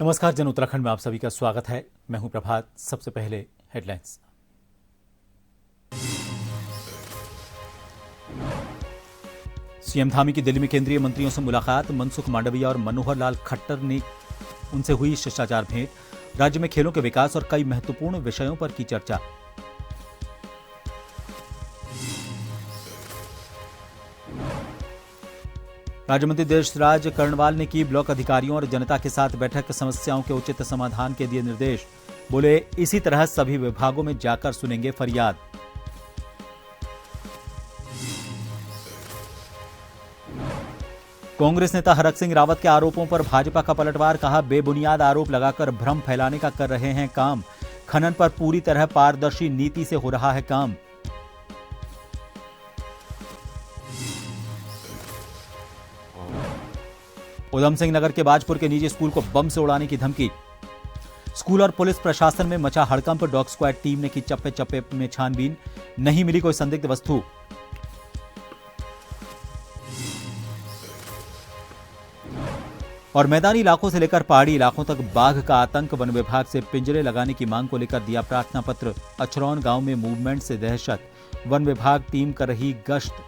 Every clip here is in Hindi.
नमस्कार जन उत्तराखंड में आप सभी का स्वागत है। मैं हूं प्रभात। सबसे पहले हेडलाइंस। सीएम धामी की दिल्ली में केंद्रीय मंत्रियों से मुलाकात। मनसुख मांडविया और मनोहर लाल खट्टर ने उनसे हुई शिष्टाचार भेंट। राज्य में खेलों के विकास और कई महत्वपूर्ण विषयों पर की चर्चा। राज्य मंत्री देशराज कर्णवाल ने की ब्लॉक अधिकारियों और जनता के साथ बैठक। समस्याओं के उचित समाधान के दिए निर्देश। बोले इसी तरह सभी विभागों में जाकर सुनेंगे फरियाद। कांग्रेस नेता हरक सिंह रावत के आरोपों पर भाजपा का पलटवार। कहा बेबुनियाद आरोप लगाकर भ्रम फैलाने का कर रहे हैं काम। खनन पर पूरी तरह पारदर्शी नीति से हो रहा है काम। उधम सिंह नगर के बाजपुर के निजी स्कूल को बम से उड़ाने की धमकी। स्कूल और पुलिस प्रशासन में मचा हड़कंप। डॉग स्क्वाड टीम ने की चप्पे चप्पे में छानबीन। नहीं मिली कोई संदिग्ध वस्तु। और मैदानी इलाकों से लेकर पहाड़ी इलाकों तक बाघ का आतंक। वन विभाग से पिंजरे लगाने की मांग को लेकर दिया प्रार्थना पत्र। अछरौन गांव में मूवमेंट से दहशत। वन विभाग टीम कर रही गश्त।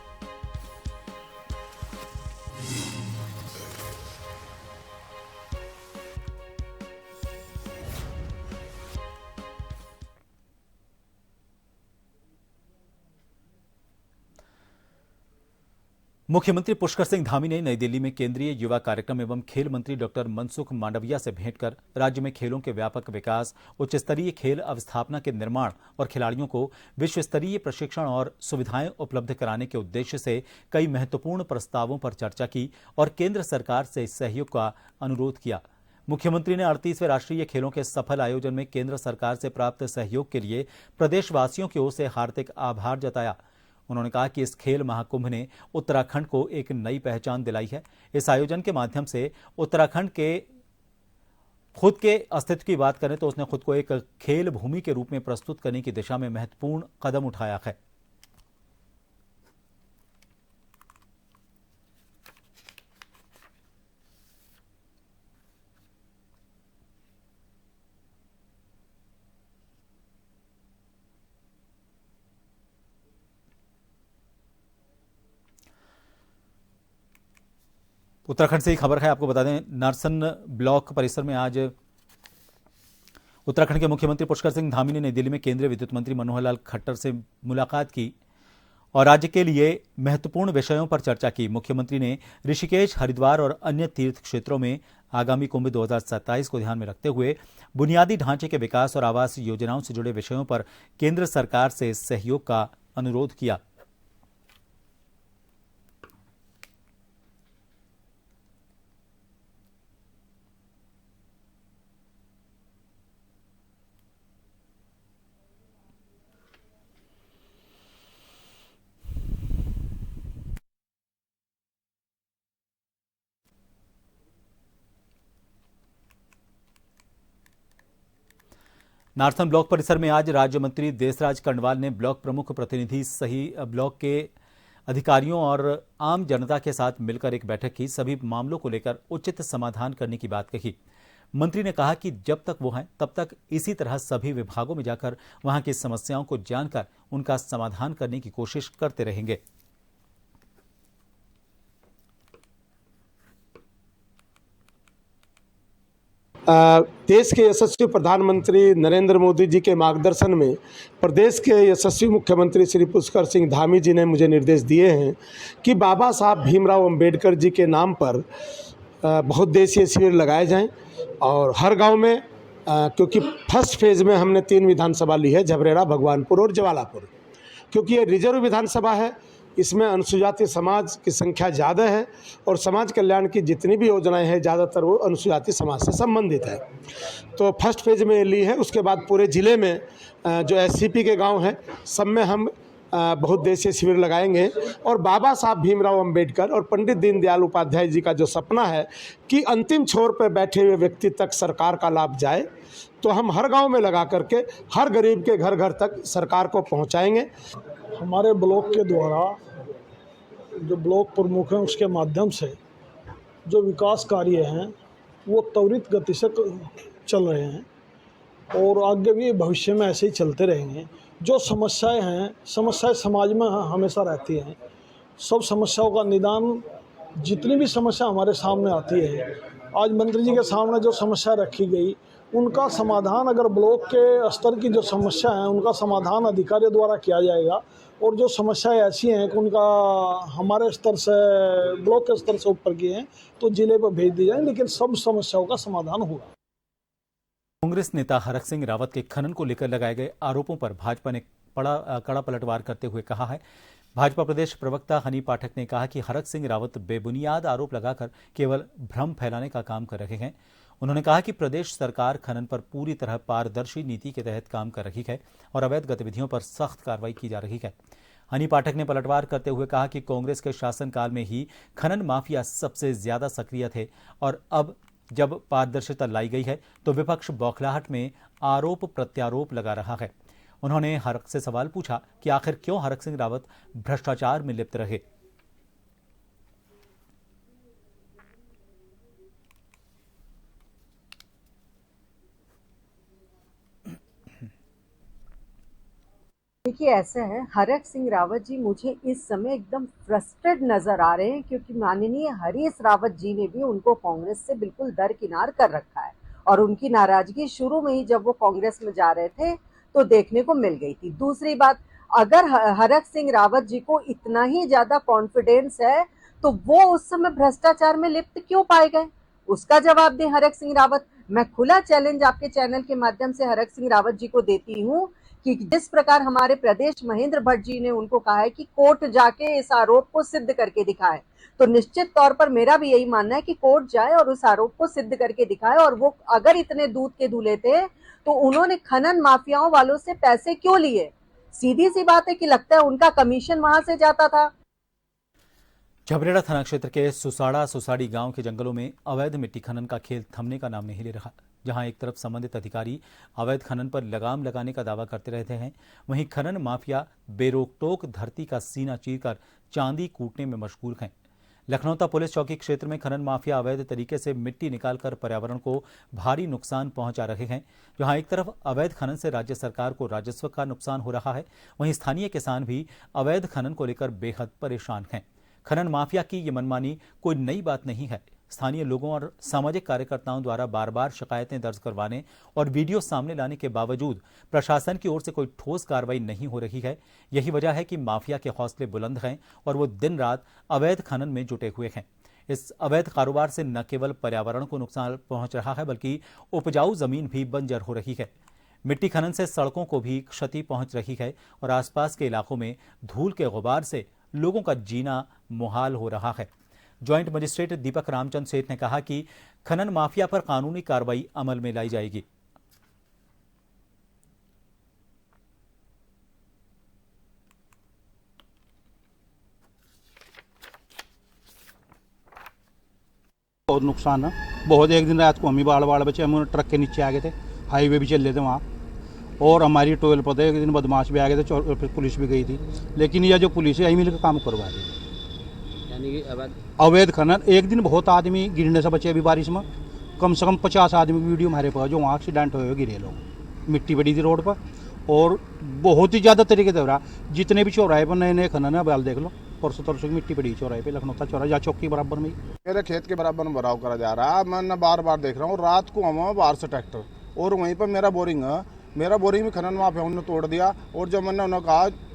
मुख्यमंत्री पुष्कर सिंह धामी ने नई दिल्ली में केंद्रीय युवा कार्यक्रम एवं खेल मंत्री डॉक्टर मनसुख मांडविया से भेंट कर राज्य में खेलों के व्यापक विकास, उच्च स्तरीय खेल अवस्थापना के निर्माण और खिलाड़ियों को विश्व स्तरीय प्रशिक्षण और सुविधाएं उपलब्ध कराने के उद्देश्य से कई महत्वपूर्ण प्रस्तावों पर चर्चा की और केंद्र सरकार से सहयोग का अनुरोध किया। मुख्यमंत्री ने 38वें राष्ट्रीय खेलों के सफल आयोजन में केंद्र सरकार से प्राप्त सहयोग के लिए प्रदेशवासियों की ओर से हार्दिक आभार जताया। उन्होंने कहा कि इस खेल महाकुंभ ने उत्तराखंड को एक नई पहचान दिलाई है। इस आयोजन के माध्यम से उत्तराखंड के खुद के अस्तित्व की बात करें तो उसने खुद को एक खेल भूमि के रूप में प्रस्तुत करने की दिशा में महत्वपूर्ण कदम उठाया है। उत्तराखंड से ही खबर है, आपको बता दें नारसन ब्लॉक परिसर में आज उत्तराखंड के मुख्यमंत्री पुष्कर सिंह धामी ने नई दिल्ली में केंद्रीय विद्युत मंत्री मनोहर लाल खट्टर से मुलाकात की और राज्य के लिए महत्वपूर्ण विषयों पर चर्चा की। मुख्यमंत्री ने ऋषिकेश, हरिद्वार और अन्य तीर्थ क्षेत्रों में आगामी कुंभ 2027 को ध्यान में रखते हुए बुनियादी ढांचे के विकास और आवास योजनाओं से जुड़े विषयों पर केंद्र सरकार से सहयोग का अनुरोध किया। नारसन ब्लॉक परिसर में आज राज्य मंत्री देशराज कर्णवाल ने ब्लॉक प्रमुख प्रतिनिधि सही ब्लॉक के अधिकारियों और आम जनता के साथ मिलकर एक बैठक की। सभी मामलों को लेकर उचित समाधान करने की बात कही। मंत्री ने कहा कि जब तक वो हैं तब तक इसी तरह सभी विभागों में जाकर वहां की समस्याओं को जानकर उनका समाधान करने की कोशिश करते रहेंगे। देश के यशस्वी प्रधानमंत्री नरेंद्र मोदी जी के मार्गदर्शन में प्रदेश के यशस्वी मुख्यमंत्री श्री पुष्कर सिंह धामी जी ने मुझे निर्देश दिए हैं कि बाबा साहब भीमराव अंबेडकर जी के नाम पर बहुउद्देशीय शिविर लगाए जाएं और हर गांव में क्योंकि फर्स्ट फेज़ में हमने 3 विधानसभा ली है, झबरेड़ा, भगवानपुर और जवालापुर। क्योंकि ये रिजर्व विधानसभा है, इसमें अनुसूचित समाज की संख्या ज़्यादा है और समाज कल्याण की जितनी भी योजनाएं हैं ज़्यादातर वो अनुसूचित समाज से संबंधित है। तो फर्स्ट फेज में ली है। उसके बाद पूरे ज़िले में जो एससीपी के गांव हैं सब में हम बहुउद्देशीय शिविर लगाएंगे और बाबा साहब भीमराव अंबेडकर और पंडित दीनदयाल उपाध्याय जी का जो सपना है कि अंतिम छोर पर बैठे हुए व्यक्ति तक सरकार का लाभ जाए, तो हम हर गांव में लगा करके हर गरीब के घर घर तक सरकार को पहुंचाएंगे। हमारे ब्लॉक के द्वारा जो ब्लॉक प्रमुख हैं उसके माध्यम से जो विकास कार्य हैं वो त्वरित गति से चल रहे हैं और आगे भी भविष्य में ऐसे ही चलते रहेंगे। जो समस्याएं समाज में हमेशा रहती हैं, सब समस्याओं का निदान, जितनी भी समस्या हमारे सामने आती है, आज मंत्री जी के सामने जो समस्या रखी गई, उनका समाधान अगर ब्लॉक के स्तर की जो समस्या है उनका समाधान अधिकारियों द्वारा किया जाएगा, और जो समस्याएं ऐसी हैं कि उनका हमारे स्तर से, ब्लॉक के स्तर से ऊपर की हैं, तो जिले पर भेज दी जाए, लेकिन सब समस्याओं का समाधान होगा। कांग्रेस नेता हरक सिंह रावत के खनन को लेकर लगाए गए आरोपों पर भाजपा ने कड़ा पलटवार करते हुए कहा है। भाजपा प्रदेश प्रवक्ता हनी पाठक ने कहा कि हरक सिंह रावत बेबुनियाद आरोप लगाकर केवल भ्रम फैलाने का काम कर रहे हैं। उन्होंने कहा कि प्रदेश सरकार खनन पर पूरी तरह पारदर्शी नीति के तहत काम कर रही है और अवैध गतिविधियों पर सख्त कार्रवाई की जा रही है। हनी पाठक ने पलटवार करते हुए कहा कि कांग्रेस के शासनकाल में ही खनन माफिया सबसे ज्यादा सक्रिय थे और अब जब पारदर्शिता लाई गई है तो विपक्ष बौखलाहट में आरोप प्रत्यारोप लगा रहा है। उन्होंने हरक से सवाल पूछा कि आखिर क्यों हरक सिंह रावत भ्रष्टाचार में लिप्त रहे। देखिए, ऐसा है, हरक सिंह रावत जी मुझे इस समय एकदम फ्रस्ट्रेटेड नजर आ रहे हैं, क्योंकि माननीय हरीश रावत जी ने भी उनको कांग्रेस से बिल्कुल दरकिनार कर रखा है और उनकी नाराजगी शुरू में ही जब वो कांग्रेस में जा रहे थे तो देखने को मिल गई थी। दूसरी बात, अगर हरक सिंह रावत जी को इतना ही ज्यादा कॉन्फिडेंस है तो वो उस समय भ्रष्टाचार में लिप्त क्यों पाए गए, उसका जवाब दें हरक सिंह रावत। मैं खुला चैलेंज आपके चैनल के माध्यम से हरक सिंह रावत जी को देती हूँ कि जिस प्रकार हमारे प्रदेश महेंद्र भट्ट जी ने उनको कहा है कि कोर्ट जाके इस आरोप को सिद्ध करके दिखाए, तो निश्चित तौर पर मेरा भी यही मानना है कि कोर्ट जाए और उस आरोप को सिद्ध करके दिखाए। और वो अगर इतने दूध के दूल्हे थे तो उन्होंने खनन माफियाओं वालों से पैसे क्यों लिए? सीधी सी बात है कि लगता है उनका कमीशन वहां से जाता था। झबरेड़ा थाना क्षेत्र के सुसाड़ी गांव के जंगलों में अवैध मिट्टी खनन का खेल थमने का नाम नहीं ले रहा। जहां एक तरफ संबंधित अधिकारी अवैध खनन पर लगाम लगाने का दावा करते रहते हैं, वहीं खनन माफिया बेरोक-टोक धरती का सीना चीरकर चांदी कूटने में मशगूल हैं। लखनौता पुलिस चौकी क्षेत्र में खनन माफिया अवैध तरीके से मिट्टी निकालकर पर्यावरण को भारी नुकसान पहुंचा रहे हैं। जहां एक तरफ अवैध खनन से राज्य सरकार को राजस्व का नुकसान हो रहा है, वहीं स्थानीय किसान भी अवैध खनन को लेकर बेहद परेशान हैं। खनन माफिया की ये मनमानी कोई नई बात नहीं है। स्थानीय लोगों और सामाजिक कार्यकर्ताओं द्वारा बार बार शिकायतें दर्ज करवाने और वीडियो सामने लाने के बावजूद प्रशासन की ओर से कोई ठोस कार्रवाई नहीं हो रही है। यही वजह है कि माफिया के हौसले बुलंद हैं और वो दिन रात अवैध खनन में जुटे हुए हैं। इस अवैध कारोबार से न केवल पर्यावरण को नुकसान पहुंच रहा है, बल्कि उपजाऊ जमीन भी बंजर हो रही है। मिट्टी खनन से सड़कों को भी क्षति पहुंच रही है और आसपास के इलाकों में धूल के गुबार से लोगों का जीना मुहाल हो रहा है। ज्वाइंट मजिस्ट्रेट दीपक रामचंद्र सेठ ने कहा कि खनन माफिया पर कानूनी कार्रवाई अमल में लाई जाएगी। बहुत नुकसान है, बहुत। एक दिन रात को हम ही बाड़ बचे, हम ट्रक के नीचे आ गए थे, हाईवे भी चल रहे थे वहाँ, और हमारी टोल पर एक दिन बदमाश भी आ गए थे, फिर पुलिस भी गई थी, लेकिन यह जो पुलिस है यही मिलकर काम करवा रही है। अवैध खनन, एक दिन बहुत आदमी गिरने से बचे। अभी बारिश में कम से कम 50 आदमी की वीडियो हमारे पास जो वहाँ एक्सीडेंट हुए गिरे लोग। मिट्टी पड़ी थी रोड पर और बहुत ही ज़्यादा तरीके से हो रहा। जितने भी चौराहे पर नए नए खनन है, बैल देख लो, परसों तरसों की मिट्टी पड़ी चौराहे पे, लखनऊ चौराहा या चौक के बराबर में। मेरे खेत के बराबर में भराव करा जा रहा है। मैं बार बार देख रहा हूँ, रात को हम बाहर से ट्रैक्टर, और वहीं पर मेरा बोरिंग है, मेरा बोरिंग भी खनन माफिया उन्होंने तोड़ दिया। और जब मैंने उन्हें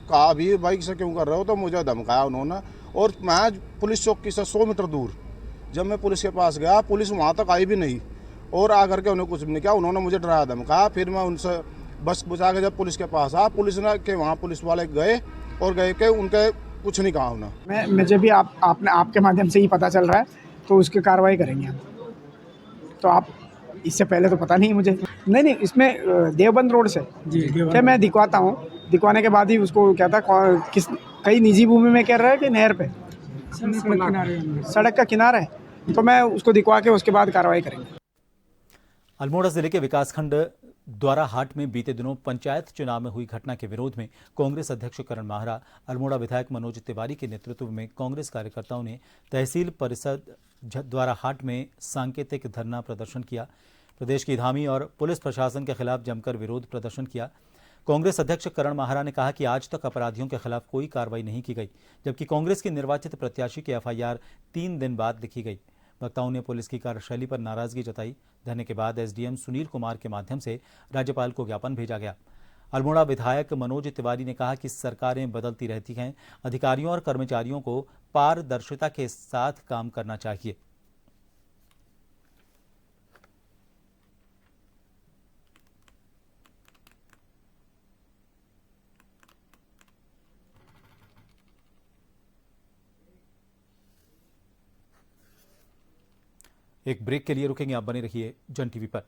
कहा भी बाइक से क्यों कर रहे हो, तो मुझे धमकाया उन्होंने। और मैं पुलिस चौकी से 100 मीटर दूर जब मैं पुलिस के पास गया, पुलिस वहाँ तक आई भी नहीं और आकर के उन्हें कुछ भी नहीं किया। उन्होंने मुझे डराया धमकाया। फिर मैं उनसे बस बुझा के जब पुलिस के पास आया, पुलिस ने के वहाँ पुलिस वाले गए और गए के उनके कुछ नहीं कहा उन्होंने। मुझे भी आपके माध्यम से ही पता चल रहा है, तो उसकी कार्रवाई करेंगे हम। तो आप, इससे पहले तो पता नहीं मुझे। नहीं, इसमें देवबंद रोड से क्या मैं दिखवाता हूँ, दिखवाने के बाद ही उसको क्या था, किस कई निजी भूमि में कह रहा है कि नहर पे सड़क का किनारा है, तो मैं उसको दिखवा के उसके बाद कार्रवाई करेंगे। अल्मोड़ा जिले के विकासखंड द्वारा हाट में बीते दिनों पंचायत चुनाव में हुई घटना के विरोध में कांग्रेस अध्यक्ष करण माहरा, अल्मोड़ा विधायक मनोज तिवारी के नेतृत्व में कांग्रेस कार्यकर्ताओं ने तहसील परिषद द्वारा हाट में सांकेतिक धरना प्रदर्शन किया। प्रदेश की धामी और पुलिस प्रशासन के खिलाफ जमकर विरोध प्रदर्शन किया। कांग्रेस अध्यक्ष करण माहरा ने कहा कि आज तक अपराधियों के खिलाफ कोई कार्रवाई नहीं की गई, जबकि कांग्रेस की निर्वाचित प्रत्याशी की एफआईआर 3 दिन बाद लिखी गई। वक्ताओं ने पुलिस की कार्यशैली पर नाराजगी जताई। धरने के बाद एसडीएम सुनील कुमार के माध्यम से राज्यपाल को ज्ञापन भेजा गया। अल्मोड़ा विधायक मनोज तिवारी ने कहा कि सरकारें बदलती रहती हैं, अधिकारियों और कर्मचारियों को पारदर्शिता के साथ काम करना चाहिए। एक ब्रेक के लिए रुकेंगे, आप बने रहिए जन टीवी पर।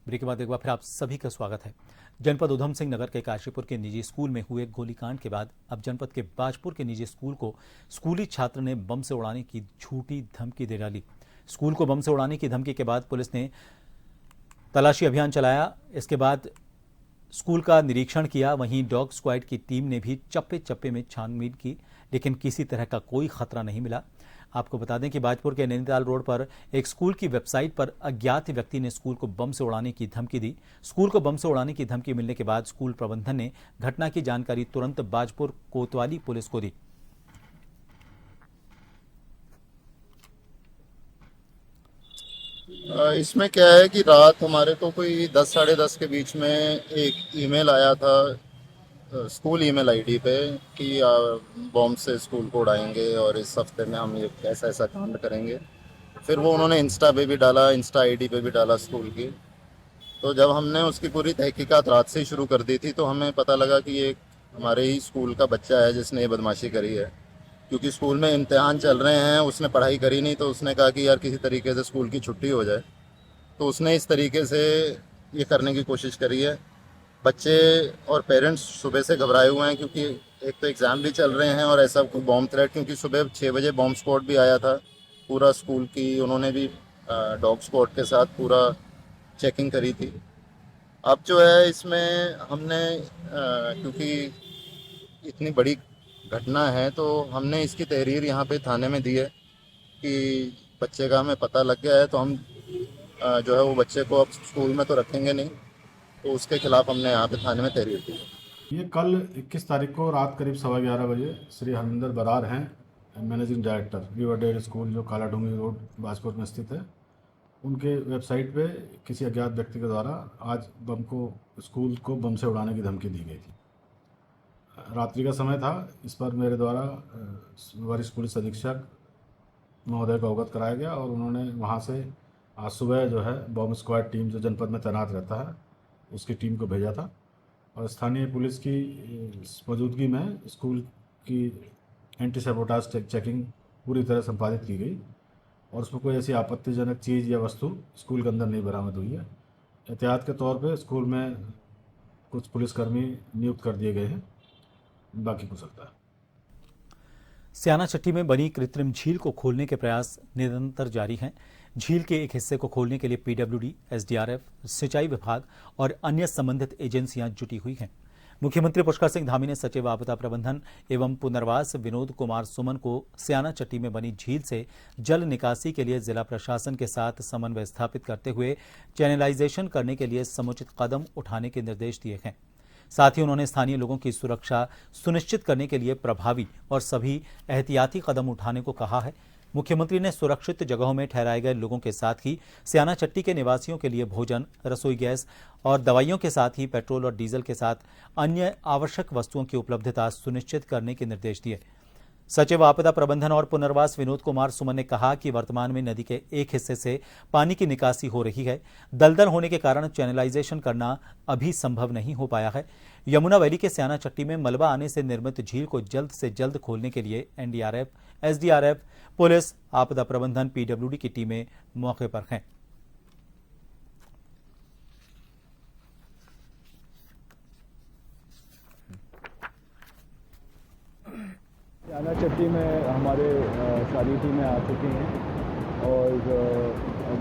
ब्रेक के बाद एक बार फिर आप सभी का स्वागत है। जनपद उधम सिंह नगर के काशीपुर के निजी स्कूल में हुए गोलीकांड के बाद अब जनपद के बाजपुर के निजी स्कूल को स्कूली छात्र ने बम से उड़ाने की झूठी धमकी दे डाली। स्कूल को बम से उड़ाने की धमकी के बाद पुलिस ने तलाशी अभियान चलाया। इसके बाद स्कूल का निरीक्षण किया। वहीं डॉग स्क्वाड की टीम ने भी चप्पे चप्पे में छानबीन की, लेकिन किसी तरह का कोई खतरा नहीं मिला। आपको बता दें कि बाजपुर के नैनीताल रोड पर एक स्कूल की वेबसाइट पर अज्ञात व्यक्ति ने स्कूल को बम से उड़ाने की धमकी दी। स्कूल को बम से उड़ाने की धमकी मिलने के बाद स्कूल प्रबंधन ने घटना की जानकारी तुरंत बाजपुर कोतवाली पुलिस को दी। इसमें क्या है कि रात हमारे को कोई 10 साढ़े 10 के बीच में एक ईमेल आया था स्कूल ईमेल आईडी पे कि बॉम्ब से स्कूल को उड़ाएंगे और इस हफ्ते में हम ये ऐसा ऐसा कांड करेंगे। फिर वो उन्होंने इंस्टा पे भी डाला, इंस्टा आईडी पे भी डाला स्कूल की। तो जब हमने उसकी पूरी तहकीकात रात से ही शुरू कर दी थी तो हमें पता लगा कि ये हमारे ही स्कूल का बच्चा है जिसने ये बदमाशी करी है। क्योंकि स्कूल में इम्तिहान चल रहे हैं, उसने पढ़ाई करी नहीं, तो उसने कहा कि यार किसी तरीके से स्कूल की छुट्टी हो जाए। तो उसने इस तरीके से ये करने की कोशिश करी है। बच्चे और पेरेंट्स सुबह से घबराए हुए हैं क्योंकि एक तो एग्ज़ाम भी चल रहे हैं और ऐसा कोई बॉम्ब थ्रेट, क्योंकि सुबह 6 बजे बॉम्ब स्क्वाड भी आया था पूरा स्कूल की, उन्होंने भी डॉग स्क्वाड के साथ पूरा चेकिंग करी थी। अब जो है इसमें हमने क्योंकि इतनी बड़ी घटना है तो हमने इसकी तहरीर यहाँ पे थाने में दी है कि बच्चे का हमें पता लग गया है, तो हम जो है वो बच्चे को अब स्कूल में तो रखेंगे नहीं, तो उसके खिलाफ हमने यहाँ पे थाने में तहरीर दी। ये कल 21 तारीख को रात करीब 11:15 बजे श्री हरमिंदर बरार हैं, मैनेजिंग डायरेक्टर रिवरडेल स्कूल जो काला डूंगरी रोड बाजपुर में स्थित है, उनके वेबसाइट पे किसी अज्ञात व्यक्ति के द्वारा आज स्कूल को बम से उड़ाने की धमकी दी गई थी। रात्रि का समय था। इस पर मेरे द्वारा वरिष्ठ पुलिस अधीक्षक महोदय को अवगत कराया गया और उन्होंने वहाँ से आज सुबह जो है बॉम्ब स्क्वाड टीम जो जनपद में तैनात रहता है उसकी टीम को भेजा था और स्थानीय पुलिस की मौजूदगी में स्कूल की एंटी सैबोटाज चेकिंग पूरी तरह संपादित की गई और उसमें कोई ऐसी आपत्तिजनक चीज़ या वस्तु स्कूल के अंदर नहीं बरामद हुई है। एहतियात के तौर पे स्कूल में कुछ पुलिसकर्मी नियुक्त कर दिए गए हैं, बाकी हो सकता है। स्याना चट्टी में बनी कृत्रिम झील को खोलने के प्रयास निरंतर जारी हैं। झील के एक हिस्से को खोलने के लिए पीडब्ल्यूडी, एसडीआरएफ, सिंचाई विभाग और अन्य संबंधित एजेंसियां जुटी हुई हैं। मुख्यमंत्री पुष्कर सिंह धामी ने सचिव आपदा प्रबंधन एवं पुनर्वास विनोद कुमार सुमन को स्याना चट्टी में बनी झील से जल निकासी के लिए जिला प्रशासन के साथ समन्वय स्थापित करते हुए चैनलाइजेशन करने के लिए समुचित कदम उठाने के निर्देश दिए हैं। साथ ही उन्होंने स्थानीय लोगों की सुरक्षा सुनिश्चित करने के लिए प्रभावी और सभी एहतियाती कदम उठाने को कहा है। मुख्यमंत्री ने सुरक्षित जगहों में ठहराए गए लोगों के साथ ही स्याना चट्टी के निवासियों के लिए भोजन, रसोई गैस और दवाइयों के साथ ही पेट्रोल और डीजल के साथ अन्य आवश्यक वस्तुओं की उपलब्धता सुनिश्चित करने के निर्देश दिए। सचिव आपदा प्रबंधन और पुनर्वास विनोद कुमार सुमन ने कहा कि वर्तमान में नदी के एक हिस्से से पानी की निकासी हो रही है। दलदल होने के कारण चैनलाइजेशन करना अभी संभव नहीं हो पाया है। यमुना वैली के स्याना चट्टी में मलबा आने से निर्मित झील को जल्द से जल्द खोलने के लिए एनडीआरएफ, एसडीआरएफ, पुलिस, आपदा प्रबंधन, पीडब्ल्यूडी की टीमें मौके पर हैं। स्याना चट्टी में हमारे सारी टीमें आ चुकी हैं और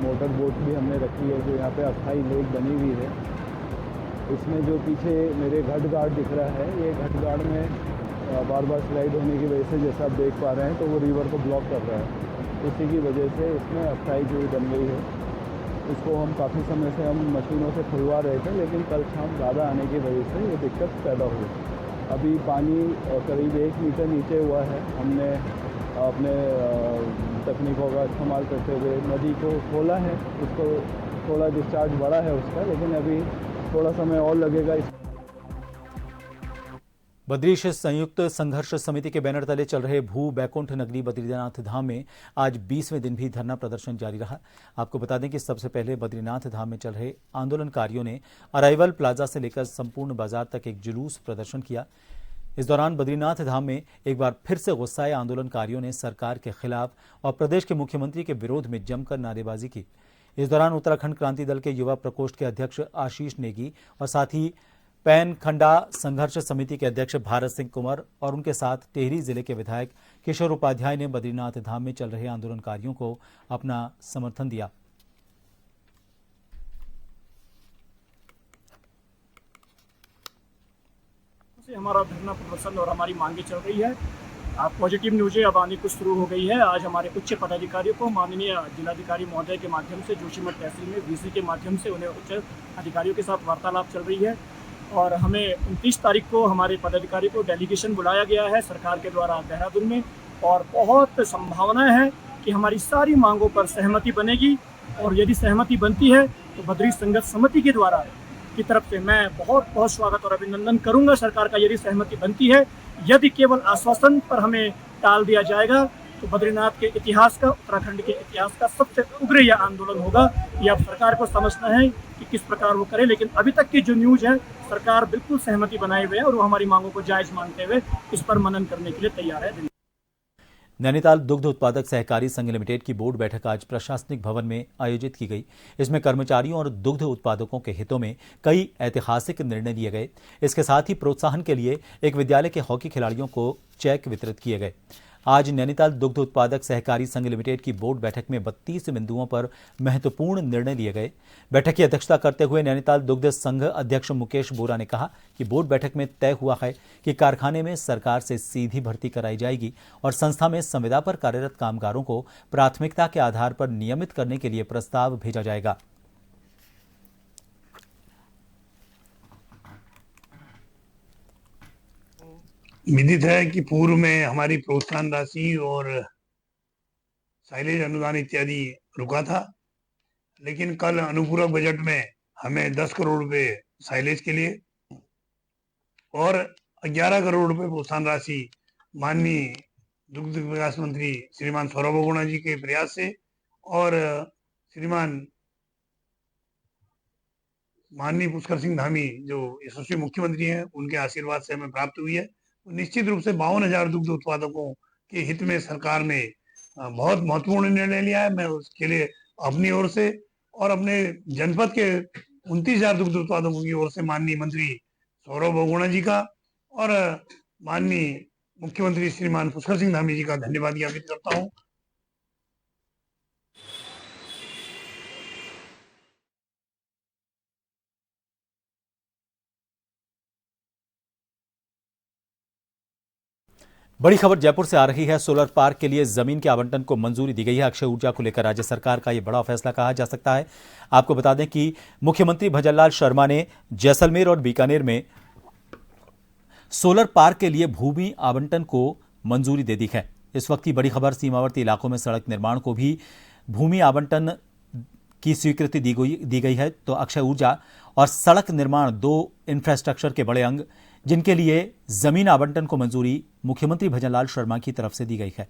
मोटर बोट भी हमने रखी है जो यहाँ पे अस्थाई लेक बनी हुई है। इसमें जो पीछे मेरे घट गार्ड दिख रहा है, ये घट गार्ड में बार बार स्लाइड होने की वजह से जैसा आप देख पा रहे हैं तो वो रिवर को ब्लॉक कर रहा है। इसी की वजह से इसमें अस्थाई झील बन गई है। इसको हम काफ़ी समय से हम मशीनों से खुलवा रहे थे, लेकिन कल शाम ज़्यादा आने की वजह से ये दिक्कत पैदा हुई। अभी पानी करीब 1 मीटर नीचे हुआ है। हमने अपने तकनीकों का इस्तेमाल करते हुए नदी को खोला है, उसको थोड़ा डिस्चार्ज बढ़ा है उसका, लेकिन अभी थोड़ा समय और लगेगा। बद्रीश संयुक्त संघर्ष समिति के बैनर तले चल रहे भू बैकुंठ नगरी बद्रीनाथ धाम में आज 20वें दिन भी धरना प्रदर्शन जारी रहा। आपको बता दें कि सबसे पहले बद्रीनाथ धाम में चल रहे आंदोलनकारियों ने अराइवल प्लाजा से लेकर संपूर्ण बाजार तक एक जुलूस प्रदर्शन किया। इस दौरान बद्रीनाथ धाम में एक बार फिर से गुस्साए आंदोलनकारियों ने सरकार के खिलाफ और प्रदेश के मुख्यमंत्री के विरोध में जमकर नारेबाजी की। इस दौरान उत्तराखंड क्रांति दल के युवा प्रकोष्ठ के अध्यक्ष आशीष नेगी और साथ ही पैन खंडा संघर्ष समिति के अध्यक्ष भारत सिंह कुंवर और उनके साथ टिहरी जिले के विधायक किशोर उपाध्याय ने बद्रीनाथ धाम में चल रहे आंदोलनकारियों को अपना समर्थन दिया। हमारा धरना प्रदर्शन और हमारी मांगे चल रही है। आप पॉजिटिव न्यूज़ें अब आने कुछ शुरू हो गई है। आज हमारे उच्च पदाधिकारियों को माननीय जिलाधिकारी महोदय के माध्यम से जोशीमठ तहसील में वीसी के माध्यम से उन्हें उच्च अधिकारियों के साथ वार्तालाप चल रही है और हमें 29 तारीख को हमारे पदाधिकारी को डेलीगेशन बुलाया गया है सरकार के द्वारा देहरादून में और बहुत संभावना है कि हमारी सारी मांगों पर सहमति बनेगी और यदि सहमति बनती है तो बद्री संघर्ष समिति के द्वारा की तरफ से मैं बहुत बहुत स्वागत और अभिनंदन करूंगा सरकार का यदि सहमति बनती है। यदि केवल आश्वासन पर हमें टाल दिया जाएगा तो बद्रीनाथ के इतिहास का, उत्तराखंड के इतिहास का सबसे उग्र यह आंदोलन होगा। यह अब सरकार को समझना है कि किस प्रकार वो करे, लेकिन अभी तक की जो न्यूज़ है सरकार बिल्कुल सहमति बनाए हुए है और वो हमारी मांगों को जायज मानते हुए इस पर मनन करने के लिए तैयार है। नैनीताल दुग्ध उत्पादक सहकारी संघ लिमिटेड की बोर्ड बैठक आज प्रशासनिक भवन में आयोजित की गई। इसमें कर्मचारियों और दुग्ध उत्पादकों के हितों में कई ऐतिहासिक निर्णय लिए गए। इसके साथ ही प्रोत्साहन के लिए एक विद्यालय के हॉकी खिलाड़ियों को चेक वितरित किए गए। आज नैनीताल दुग्ध उत्पादक सहकारी संघ लिमिटेड की बोर्ड बैठक में 32 बिंदुओं पर महत्वपूर्ण निर्णय लिए गए। बैठक की अध्यक्षता करते हुए नैनीताल दुग्ध संघ अध्यक्ष मुकेश बोरा ने कहा कि बोर्ड बैठक में तय हुआ है कि कारखाने में सरकार से सीधी भर्ती कराई जाएगी और संस्था में संविदा पर कार्यरत कामगारों को प्राथमिकता के आधार पर नियमित करने के लिए प्रस्ताव भेजा जाएगा। विदित है कि पूर्व में हमारी प्रोत्साहन राशि और साइलेज अनुदान इत्यादि रुका था, लेकिन कल अनुपूरक बजट में हमें 10 करोड़ रुपए साइलेज के लिए और 11 करोड़ रुपए प्रोत्साहन राशि माननीय दुग्ध विकास मंत्री श्रीमान सौरभ बहुगुणा जी के प्रयास से और श्रीमान माननीय पुष्कर सिंह धामी जो यशस्वी मुख्यमंत्री हैं उनके आशीर्वाद से हमें प्राप्त हुई है। निश्चित रूप से 52,000 दुग्ध उत्पादकों के हित में सरकार ने बहुत महत्वपूर्ण निर्णय लिया है। मैं उसके लिए अपनी ओर से और अपने जनपद के 29,000 दुग्ध उत्पादकों की ओर से माननीय मंत्री सौरभ बहुगुणा जी का और माननीय मुख्यमंत्री श्रीमान पुष्कर सिंह धामी जी का धन्यवाद ज्ञापित करता हूँ। बड़ी खबर जयपुर से आ रही है। सोलर पार्क के लिए जमीन के आवंटन को मंजूरी दी गई है। अक्षय ऊर्जा को लेकर राज्य सरकार का यह बड़ा फैसला कहा जा सकता है। आपको बता दें कि मुख्यमंत्री भजनलाल शर्मा ने जैसलमेर और बीकानेर में सोलर पार्क के लिए भूमि आवंटन को मंजूरी दे दी है। इस वक्त की बड़ी खबर, सीमावर्ती इलाकों में सड़क निर्माण को भी भूमि आवंटन की स्वीकृति दी गई है। तो अक्षय ऊर्जा और सड़क निर्माण दो इंफ्रास्ट्रक्चर के बड़े अंग जिनके लिए जमीन आवंटन को मंजूरी मुख्यमंत्री भजनलाल शर्मा की तरफ से दी गई है।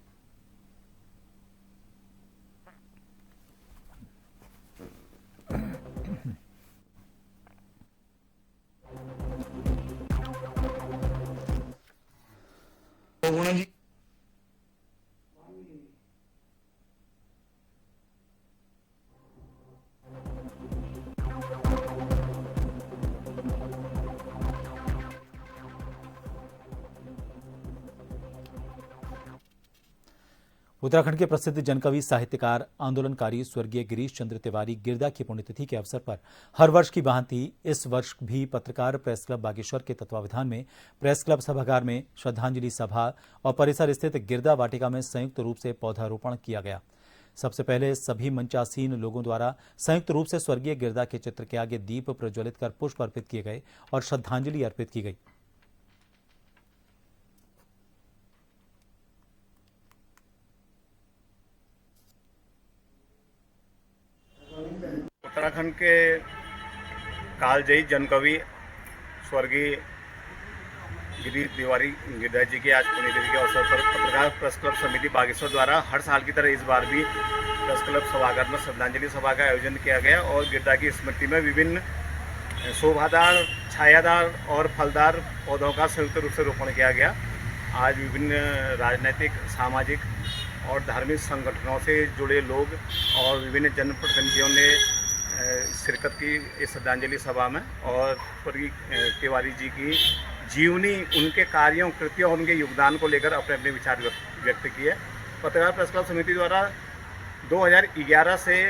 उत्तराखंड के प्रसिद्ध जनकवि, साहित्यकार, आंदोलनकारी स्वर्गीय गिरीश चंद्र तिवारी गिरदा की पुण्यतिथि के अवसर पर हर वर्ष की भांति इस वर्ष भी पत्रकार प्रेस क्लब बागेश्वर के तत्वावधान में प्रेस क्लब सभागार में श्रद्धांजलि सभा और परिसर स्थित गिरदा वाटिका में संयुक्त रूप से पौधारोपण किया गया। सबसे पहले सभी मंचासीन लोगों द्वारा संयुक्त रूप से स्वर्गीय गिरदा के चित्र के आगे दीप प्रज्वलित कर पुष्प अर्पित किए गए और श्रद्धांजलि अर्पित की गई। उत्तराखंड के कालजयी जनकवि स्वर्गीय गिरीश तिवारी गिरदा जी की आज पुण्यतिथि के अवसर पर पत्रकार प्रेस क्लब समिति बागेश्वर द्वारा हर साल की तरह इस बार भी प्रेस क्लब सभागार में श्रद्धांजलि सभा का आयोजन किया गया और गिरदा की स्मृति में विभिन्न शोभादार, छायादार और फलदार पौधों का संयुक्त रूप से रोपण किया गया। आज विभिन्न राजनीतिक, सामाजिक और धार्मिक संगठनों से जुड़े लोग और विभिन्न जनप्रतिनिधियों ने शिरकत की इस श्रद्धांजलि सभा में और स्वर्गीय तिवारी जी की जीवनी, उनके कार्यों, कृतियों, उनके योगदान को लेकर अपने अपने विचार व्यक्त किए। पत्रकार प्रेस क्लब समिति द्वारा 2011 से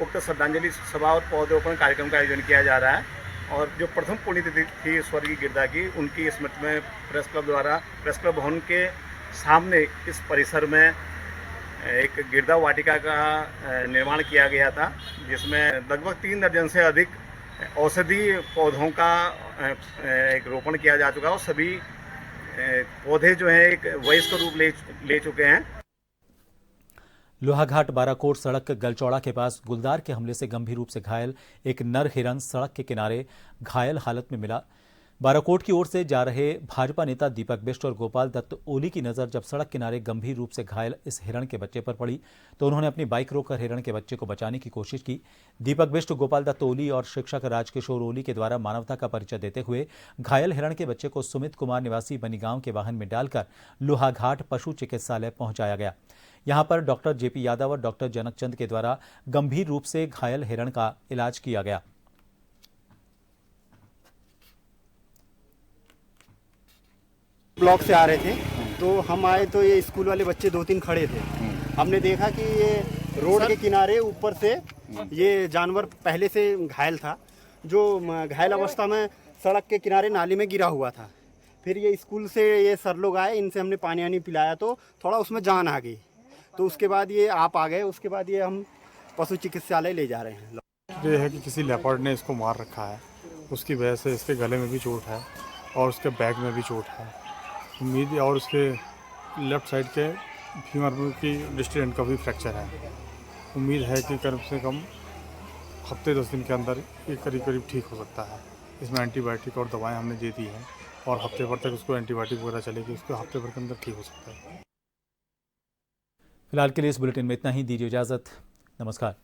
उक्त श्रद्धांजलि सभा और पौधरोपण कार्यक्रम का आयोजन किया जा रहा है और जो प्रथम पुण्यतिथि थी स्वर्गीय गिरदा की, उनकी स्मृति में प्रेस क्लब द्वारा प्रेस क्लब भवन के सामने इस परिसर में एक गिरदा वाटिका का निर्माण किया गया था, जिसमें लगभग 3 दर्जन से अधिक औषधीय पौधों का एक रोपण किया जा चुका है और सभी पौधे जो हैं एक वयस्क रूप ले चुके हैं। लोहाघाट बाराकोट सड़क गलचौड़ा के पास गुलदार के हमले से गंभीर रूप से घायल एक नर हिरन सड़क के किनारे घायल हालत में मिला। बाराकोट की ओर से जा रहे भाजपा नेता दीपक बिष्ट और गोपाल दत्त ओली की नजर जब सड़क किनारे गंभीर रूप से घायल इस हिरण के बच्चे पर पड़ी तो उन्होंने अपनी बाइक रोककर हिरण के बच्चे को बचाने की कोशिश की। दीपक बिष्ट, गोपाल दत्त ओली और शिक्षक राजकिशोर ओली के द्वारा मानवता का परिचय देते हुए घायल हिरण के बच्चे को सुमित कुमार निवासी बनीगांव के वाहन में डालकर लोहाघाट पशु चिकित्सालय पहुंचाया गया। यहां पर डॉक्टर जेपी यादव और डॉक्टर जनकचंद के द्वारा गंभीर रूप से घायल हिरण का इलाज किया गया। ब्लॉक से आ रहे थे तो हम आए तो ये स्कूल वाले बच्चे 2-3 खड़े थे। हमने देखा कि ये रोड के किनारे ऊपर से ये जानवर पहले से घायल था, जो घायल अवस्था में सड़क के किनारे नाली में गिरा हुआ था। फिर ये स्कूल से ये सर लोग आए, इनसे हमने पानी वानी पिलाया तो थोड़ा उसमें जान आ गई। तो उसके बाद ये आप आ गए, उसके बाद ये हम पशु चिकित्सालय ले जा रहे हैं। ये है कि किसी लेपर्ड ने इसको मार रखा है, उसकी वजह से इसके गले में भी चोट है और उसके बैक में भी चोट है। उम्मीद और उसके लेफ्ट साइड के फीमर की डिस्टेंट का भी फ्रैक्चर है। उम्मीद है कि कम से कम हफ्ते 10 दिन के अंदर ये करीब ठीक हो सकता है। इसमें एंटीबायोटिक और दवाएं हमने दे दी हैं और हफ्ते भर तक उसको एंटीबायोटिक वगैरह चलेगी, उसको हफ्ते भर के अंदर ठीक हो सकता है। फिलहाल के लिए इस बुलेटिन में इतना ही। दीजिए इजाजत। नमस्कार।